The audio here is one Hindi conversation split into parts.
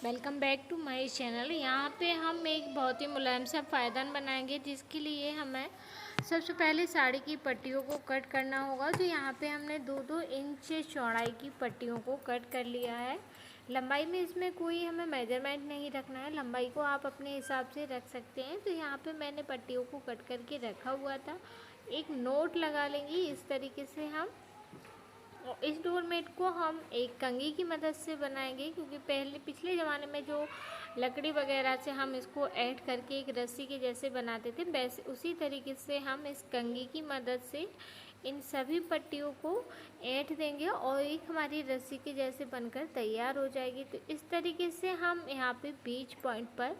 Welcome back to my channel. यहाँ पे हम एक बहुत ही मुलायम सा पायदान बनाएंगे, जिसके लिए हमें सबसे पहले साड़ी की पट्टियों को कट करना होगा। तो यहाँ पे हमने 2-2 इंच चौड़ाई की पट्टियों को कट कर लिया है। लंबाई में इसमें कोई हमें मेजरमेंट नहीं रखना है, लंबाई को आप अपने हिसाब से रख सकते हैं। तो यहाँ पे मैंने पट्टियों को कट करके रखा हुआ था। एक नोट लगा लेंगे इस तरीके से हम। और इस डोरमेट को हम एक कंघी की मदद से बनाएंगे, क्योंकि पिछले ज़माने में जो लकड़ी वगैरह से हम इसको ऐड करके एक रस्सी के जैसे बनाते थे, वैसे उसी तरीके से हम इस कंघी की मदद से इन सभी पट्टियों को ऐंठ देंगे और एक हमारी रस्सी के जैसे बनकर तैयार हो जाएगी। तो इस तरीके से हम यहाँ पे बीच पॉइंट पर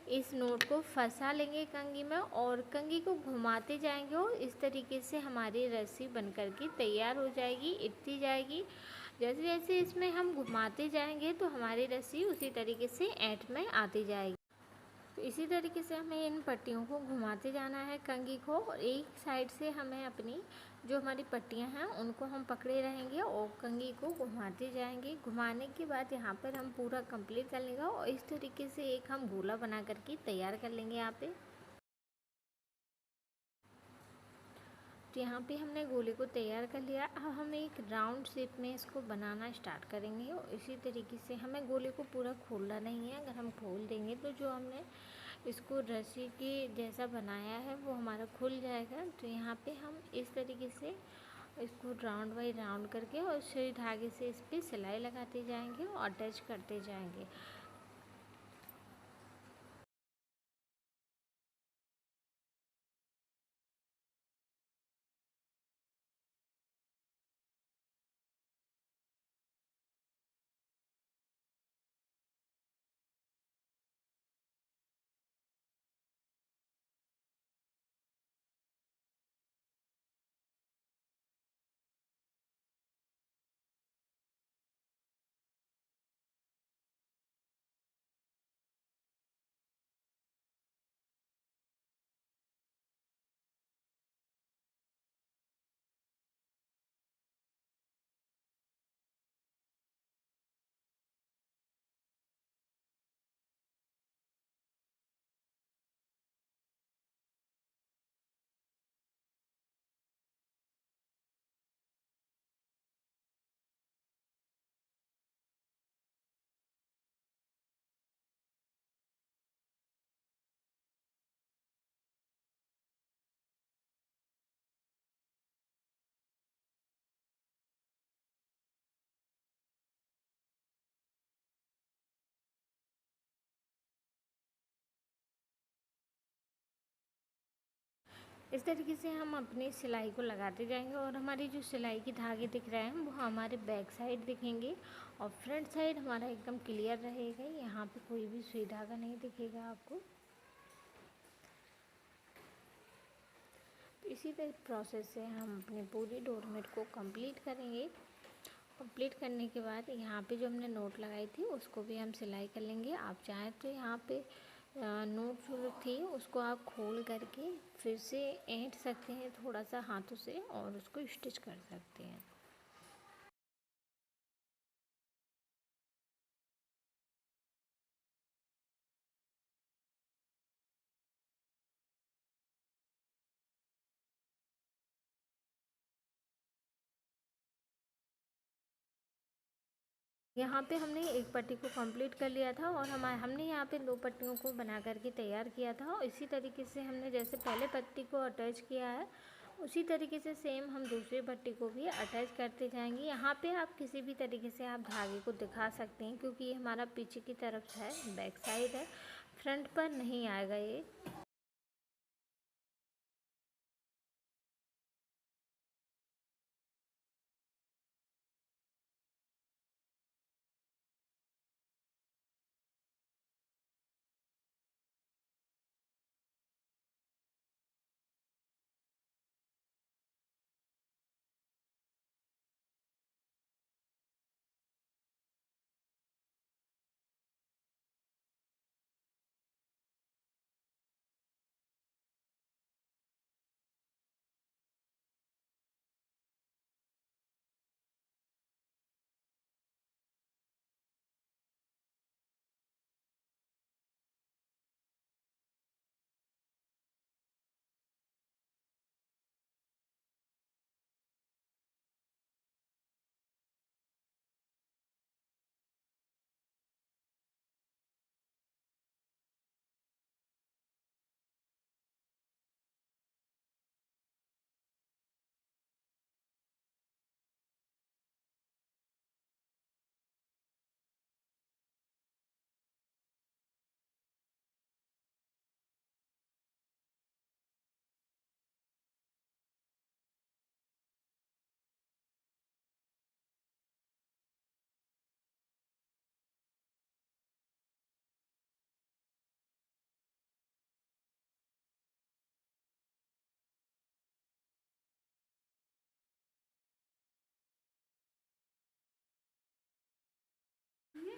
इस नोट को फंसा लेंगे कंघी में और कंघी को घुमाते जाएंगे और इस तरीके से हमारी रस्सी बनकर के तैयार हो जाएगी, इतनी जाएगी। जैसे जैसे इसमें हम घुमाते जाएंगे तो हमारी रस्सी उसी तरीके से ऐंठ में आती जाएगी। तो इसी तरीके से हमें इन पट्टियों को घुमाते जाना है कंघी को, और एक साइड से हमें अपनी जो हमारी पट्टियां हैं उनको हम पकड़े रहेंगे और कंघी को घुमाते जाएंगे। घुमाने के बाद यहाँ पर हम पूरा कंप्लीट कर लेंगे और इस तरीके से एक हम गोला बना करके तैयार कर लेंगे यहाँ पे। तो यहाँ पे हमने गोले को तैयार कर लिया। अब हम एक राउंड शेप में इसको बनाना स्टार्ट करेंगे और इसी तरीके से हमें गोले को पूरा खोलना नहीं है। अगर हम खोल देंगे तो जो हमने इसको रस्सी के जैसा बनाया है वो हमारा खुल जाएगा। तो यहाँ पे हम इस तरीके से इसको राउंड बाई राउंड करके और सुई धागे से इस पर सिलाई लगाते जाएंगे और अटैच करते जाएंगे। इस तरीके से हम अपनी सिलाई को लगाते जाएंगे और हमारी जो सिलाई की धागे दिख रहे हैं वो हमारे बैक साइड दिखेंगे और फ्रंट साइड हमारा एकदम क्लियर रहेगा। यहाँ पे कोई भी सुई धागा नहीं दिखेगा आपको। तो इसी तरह प्रोसेस से हम अपनी पूरी डोरमेट को कंप्लीट करेंगे। कंप्लीट करने के बाद यहाँ पे जो हमने नोट लगाई थी उसको भी हम सिलाई कर लेंगे। आप चाहें तो यहाँ पे नोट जो थी उसको आप खोल करके फिर से ऐंठ सकते हैं थोड़ा सा हाथों से और उसको स्टिच कर सकते हैं। यहाँ पे हमने एक पट्टी को कंप्लीट कर लिया था और हमने यहाँ पे 2 पट्टियों को बना करके तैयार किया था। और इसी तरीके से हमने जैसे पहले पट्टी को अटैच किया है उसी तरीके से सेम हम दूसरी पट्टी को भी अटैच करते जाएंगे। यहाँ पे आप किसी भी तरीके से आप धागे को दिखा सकते हैं, क्योंकि ये हमारा पीछे की तरफ है, बैक साइड है, फ्रंट पर नहीं आएगा ये।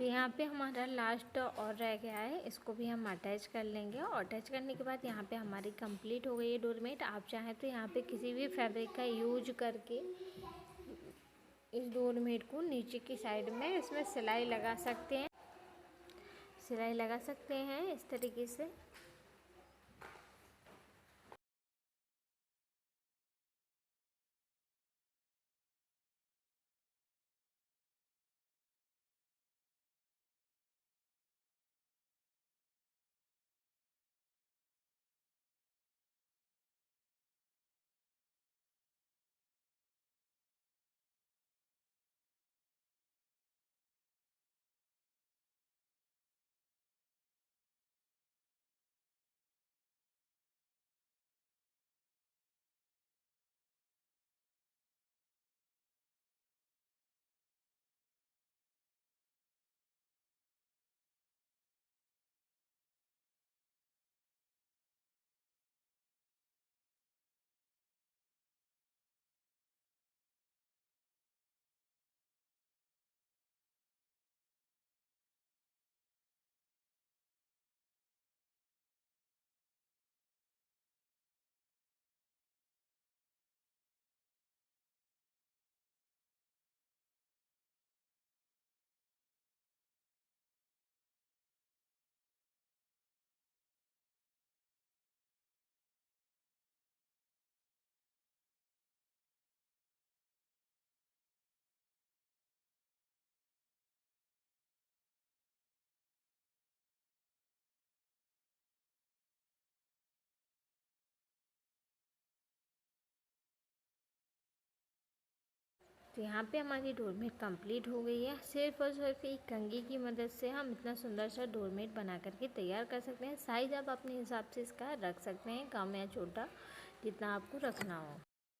तो यहाँ पे हमारा लास्ट और रह गया है, इसको भी हम अटैच कर लेंगे। और अटैच करने के बाद यहाँ पे हमारी कंप्लीट हो गई है डोरमेट। आप चाहें तो यहाँ पे किसी भी फैब्रिक का यूज करके इस डोरमेट को नीचे की साइड में इसमें सिलाई लगा सकते हैं, इस तरीके से। तो यहाँ पे हमारी डोरमेट कंप्लीट हो गई है। सिर्फ और सिर्फ एक कंघी की मदद से हम इतना सुंदर सा डोरमेट बना करके तैयार कर सकते हैं। साइज़ आप अपने हिसाब से इसका रख सकते हैं, कम या छोटा, जितना आपको रखना हो।